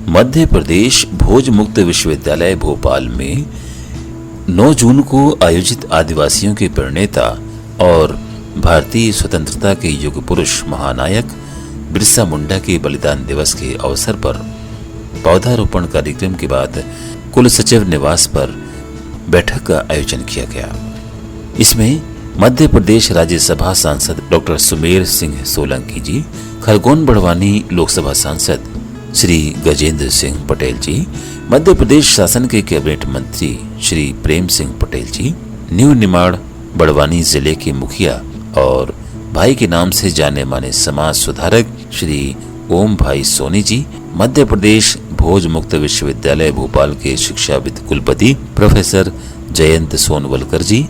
मध्य प्रदेश भोज मुक्त विश्वविद्यालय भोपाल में 9 जून को आयोजित आदिवासियों के प्रणेता और भारतीय स्वतंत्रता के युग पुरुष महानायक बिरसा मुंडा के बलिदान दिवस के अवसर पर पौधारोपण कार्यक्रम के बाद कुल सचिव निवास पर बैठक का आयोजन किया गया। इसमें मध्य प्रदेश राज्यसभा सांसद डॉक्टर सुमेर सिंह सोलंकी जी, खरगोन बड़वानी लोकसभा सांसद श्री गजेंद्र सिंह पटेल जी, मध्य प्रदेश शासन के कैबिनेट मंत्री श्री प्रेम सिंह पटेल जी, न्यू निमाड़ बड़वानी जिले के मुखिया और भाई के नाम से जाने माने समाज सुधारक श्री ओम भाई सोनी जी, मध्य प्रदेश भोज मुक्त विश्वविद्यालय भोपाल के शिक्षाविद कुलपति प्रोफेसर जयंत सोनवलकर जी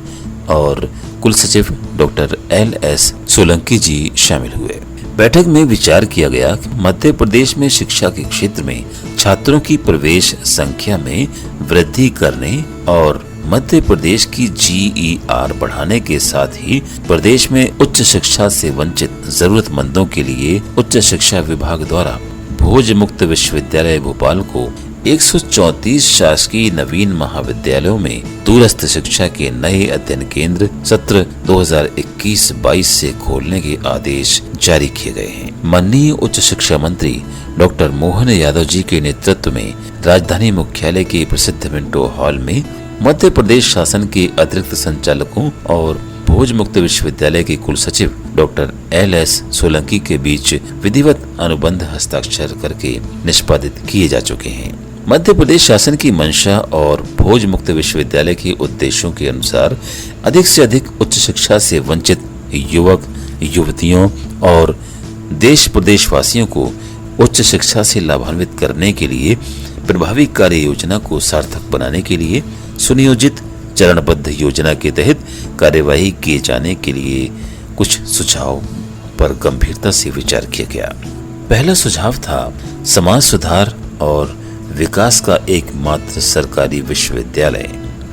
और कुल सचिव डॉक्टर LS सोलंकी जी शामिल हुए। बैठक में विचार किया गया कि मध्य प्रदेश में शिक्षा के क्षेत्र में छात्रों की प्रवेश संख्या में वृद्धि करने और मध्य प्रदेश की GER बढ़ाने के साथ ही प्रदेश में उच्च शिक्षा से वंचित जरूरतमंदों के लिए उच्च शिक्षा विभाग द्वारा भोज मुक्त विश्वविद्यालय भोपाल को 134 शासकीय नवीन महाविद्यालयों में दूरस्थ शिक्षा के नए अध्ययन केंद्र सत्र 2021-22 से खोलने के आदेश जारी किए गए हैं। माननीय उच्च शिक्षा मंत्री डॉक्टर मोहन यादव जी के नेतृत्व में राजधानी मुख्यालय के प्रसिद्ध मिंटो हॉल में मध्य प्रदेश शासन के अतिरिक्त संचालकों और भोज मुक्त विश्वविद्यालय के कुल सचिव डॉक्टर LS सोलंकी के बीच विधिवत अनुबंध हस्ताक्षर करके निष्पादित किए जा चुके हैं। मध्य प्रदेश शासन की मंशा और भोज मुक्त विश्वविद्यालय के उद्देश्यों के अनुसार अधिक से अधिक उच्च शिक्षा से वंचित युवक युवतियों और देश प्रदेश वासियों को उच्च शिक्षा से लाभान्वित करने के लिए प्रभावी कार्य योजना को सार्थक बनाने के लिए सुनियोजित चरणबद्ध योजना के तहत कार्यवाही किए जाने के लिए कुछ सुझाव पर गंभीरता से विचार किया गया। पहला सुझाव था समाज सुधार और विकास का एकमात्र सरकारी विश्वविद्यालय।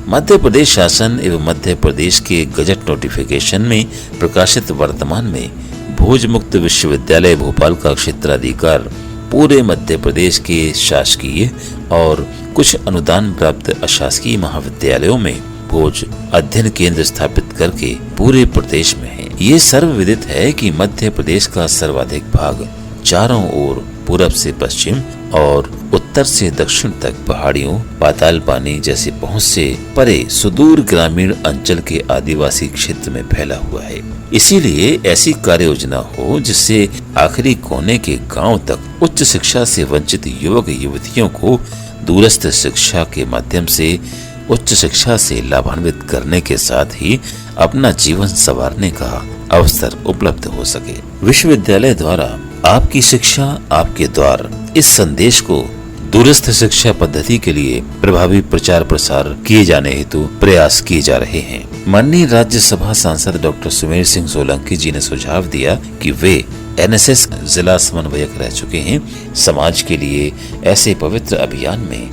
मध्य प्रदेश शासन एवं मध्य प्रदेश के गजट नोटिफिकेशन में प्रकाशित वर्तमान में भोज मुक्त विश्वविद्यालय भोपाल का क्षेत्राधिकार पूरे मध्य प्रदेश के शासकीय और कुछ अनुदान प्राप्त अशासकीय महाविद्यालयों में भोज अध्ययन केंद्र स्थापित करके पूरे प्रदेश में है। ये सर्वविदित है कि मध्य प्रदेश का सर्वाधिक भाग चारों ओर पूरब से पश्चिम और उत्तर से दक्षिण तक पहाड़ियों, पाताल पानी जैसे पहुंच से परे सुदूर ग्रामीण अंचल के आदिवासी क्षेत्र में फैला हुआ है। इसीलिए ऐसी कार्य योजना हो जिससे आखिरी कोने के गांव तक उच्च शिक्षा से वंचित युवक युवतियों को दूरस्थ शिक्षा के माध्यम से उच्च शिक्षा से लाभान्वित करने के साथ ही अपना जीवन संवारने का अवसर उपलब्ध हो सके। विश्वविद्यालय द्वारा आपकी शिक्षा आपके द्वार इस संदेश को दूरस्थ शिक्षा पद्धति के लिए प्रभावी प्रचार प्रसार किए जाने हेतु प्रयास किए जा रहे हैं। माननीय राज्यसभा सांसद डॉक्टर सुमेर सिंह सोलंकी जी ने सुझाव दिया कि वे NSS जिला समन्वयक रह चुके हैं। समाज के लिए ऐसे पवित्र अभियान में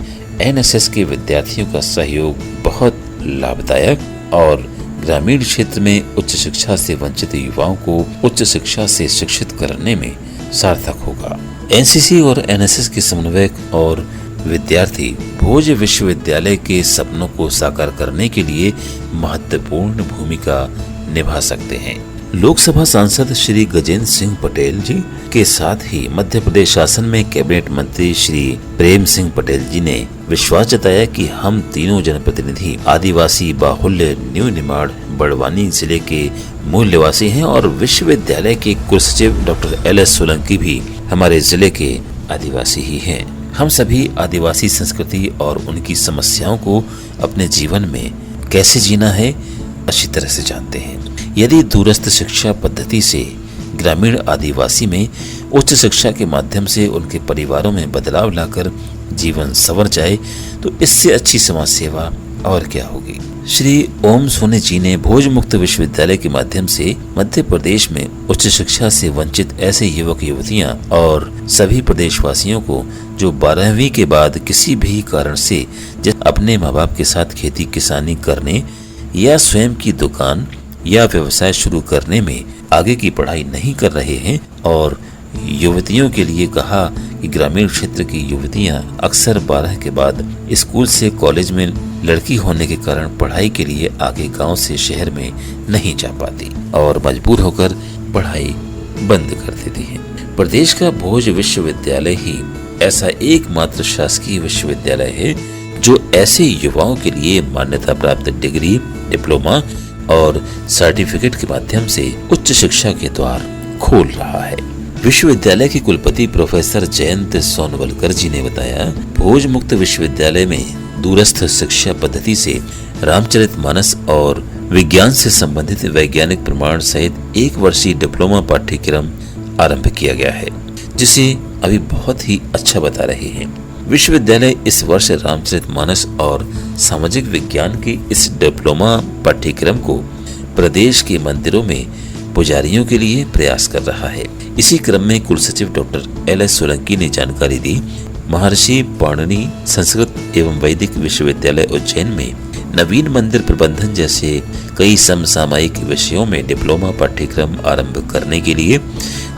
NSS के विद्यार्थियों का सहयोग बहुत लाभदायक और ग्रामीण क्षेत्र में उच्च शिक्षा से वंचित युवाओं को उच्च शिक्षा से शिक्षित करने में सार्थक होगा। NCC और NSS के समन्वयक और विद्यार्थी भोज विश्वविद्यालय के सपनों को साकार करने के लिए महत्वपूर्ण भूमिका निभा सकते हैं। लोकसभा सांसद श्री गजेंद्र सिंह पटेल जी के साथ ही मध्य प्रदेश शासन में कैबिनेट मंत्री श्री प्रेम सिंह पटेल जी ने विश्वास जताया कि हम तीनों जनप्रतिनिधि आदिवासी बाहुल्य न्यू निमाड़ बड़वानी जिले के मूल निवासी हैं और विश्वविद्यालय के कुलसचिव डॉक्टर LS सोलंकी भी हमारे जिले के आदिवासी ही हैं। हम सभी आदिवासी संस्कृति और उनकी समस्याओं को अपने जीवन में कैसे जीना है अच्छी तरह से जानते हैं। यदि दूरस्थ शिक्षा पद्धति से ग्रामीण आदिवासी में उच्च शिक्षा के माध्यम से उनके परिवारों में बदलाव लाकर जीवन संवर जाए तो इससे अच्छी समाज सेवा और क्या होगी। श्री ओम सोनी जी ने भोज मुक्त विश्वविद्यालय के माध्यम से मध्य प्रदेश में उच्च शिक्षा से वंचित ऐसे युवक युवतियां और सभी प्रदेशवासियों को जो 12वीं के बाद किसी भी कारण से अपने माँ बाप के साथ खेती किसानी करने या स्वयं की दुकान या व्यवसाय शुरू करने में आगे की पढ़ाई नहीं कर रहे हैं और युवतियों के लिए कहा कि ग्रामीण क्षेत्र की युवतियां अक्सर 12 के बाद स्कूल से कॉलेज में लड़की होने के कारण पढ़ाई के लिए आगे गांव से शहर में नहीं जा पाती और मजबूर होकर पढ़ाई बंद कर देती है। प्रदेश का भोज विश्वविद्यालय ही ऐसा एकमात्र शासकीय विश्वविद्यालय है जो ऐसे युवाओं के लिए मान्यता प्राप्त डिग्री, डिप्लोमा और सर्टिफिकेट के माध्यम से उच्च शिक्षा के द्वार खोल रहा है। विश्वविद्यालय के कुलपति प्रोफेसर जयंत सोनवलकर जी ने बताया, भोज मुक्त विश्वविद्यालय में दूरस्थ शिक्षा पद्धति से रामचरितमानस और विज्ञान से संबंधित वैज्ञानिक प्रमाण सहित 1 वर्षीय डिप्लोमा पाठ्यक्रम आरंभ किया गया है, जिसे अभी बहुत ही अच्छा बता रहे हैं। विश्वविद्यालय इस वर्ष रामचरितमानस और सामाजिक विज्ञान के इस डिप्लोमा पाठ्यक्रम को प्रदेश के मंदिरों में पुजारियों के लिए प्रयास कर रहा है। इसी क्रम में कुलसचिव डॉक्टर LS सोलंकी ने जानकारी दी, महर्षि पाणिनि संस्कृत एवं वैदिक विश्वविद्यालय उज्जैन में नवीन मंदिर प्रबंधन जैसे कई समसामयिक विषयों में डिप्लोमा पाठ्यक्रम आरंभ करने के लिए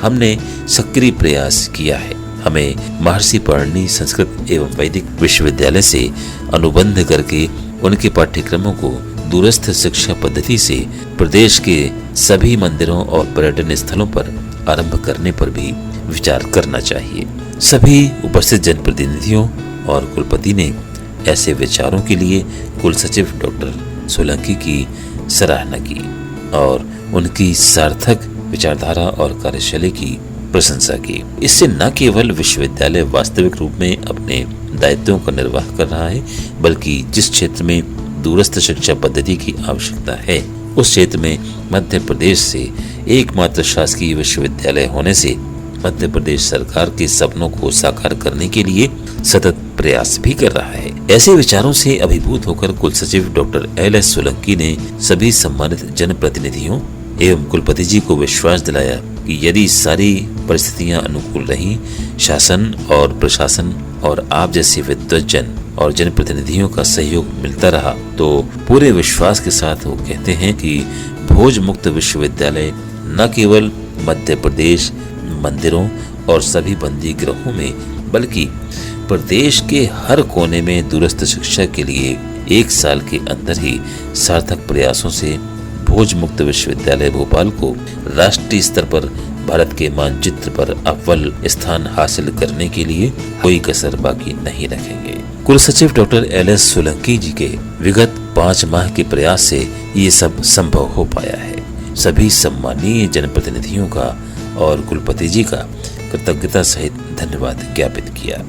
हमने सक्रिय प्रयास किया है। हमें महर्षि पाणिनि संस्कृत एवं वैदिक विश्वविद्यालय से अनुबंध करके उनके पाठ्यक्रमों को दूरस्थ शिक्षा पद्धति से प्रदेश के सभी मंदिरों और पर्यटन स्थलों पर आरंभ करने पर भी विचार करना चाहिए। सभी उपस्थित जनप्रतिनिधियों और कुलपति ने ऐसे विचारों के लिए कुलसचिव डॉक्टर सोलंकी की सराहना की और उनकी सार्थक विचारधारा और कार्यशैली की प्रशंसा की। इससे न केवल विश्वविद्यालय वास्तविक रूप में अपने दायित्वों का निर्वाह कर रहा है, बल्कि जिस क्षेत्र में दूरस्थ शिक्षा पद्धति की आवश्यकता है उस क्षेत्र में मध्य प्रदेश से एकमात्र शासकीय विश्वविद्यालय होने से मध्य प्रदेश सरकार के सपनों को साकार करने के लिए सतत प्रयास भी कर रहा है। ऐसे विचारों से अभिभूत होकर कुलसचिव डॉक्टर LS सोलंकी ने सभी सम्मानित जनप्रतिनिधियों एवं कुलपति जी को विश्वास दिलाया कि यदि सारी परिस्थितियां अनुकूल रहीं, शासन और प्रशासन और आप जैसे विद्वज्जन और जनप्रतिनिधियों का सहयोग मिलता रहा तो पूरे विश्वास के साथ वो कहते हैं कि भोज मुक्त विश्वविद्यालय न केवल मध्य प्रदेश मंदिरों और सभी बंदी गृहों में बल्कि प्रदेश के हर कोने में दूरस्थ शिक्षा के लिए 1 साल के अंदर ही सार्थक प्रयासों से भोज मुक्त विश्वविद्यालय भोपाल को राष्ट्रीय स्तर पर भारत के मानचित्र पर अव्वल स्थान हासिल करने के लिए कोई कसर बाकी नहीं रखेंगे। कुलसचिव डॉक्टर LS सोलंकी जी के विगत 5 माह के प्रयास से ये सब संभव हो पाया है। सभी सम्मानीय जनप्रतिनिधियों का और कुलपति जी का कृतज्ञता सहित धन्यवाद ज्ञापित किया।